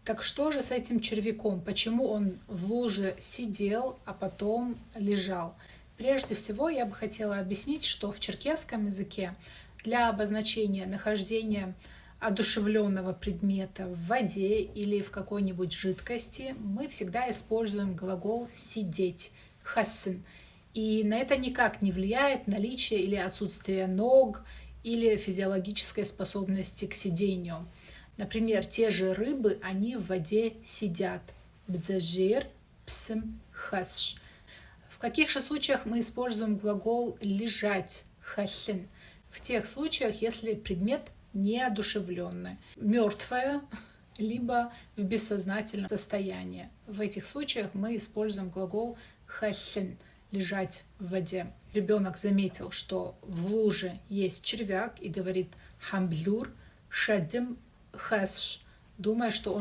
Так что же с этим червяком? Почему он в луже сидел, а потом лежал? Прежде всего, я бы хотела объяснить, что в черкесском языке для обозначения нахождения одушевленного предмета в воде или в какой-нибудь жидкости мы всегда используем глагол «сидеть» – «хассен». И на это никак не влияет наличие или отсутствие ног или физиологической способности к сидению. Например, те же рыбы, они в воде сидят. Бдзажир, псым, хасш. В каких же случаях мы используем глагол «лежать» – халлин? В тех случаях, если предмет неодушевленный, мертвое, либо в бессознательном состоянии. В этих случаях мы используем глагол «халлин» – «лежать в воде». Ребенок заметил, что в луже есть червяк и говорит «хамблюр», «шадым», «хасш», думая, что он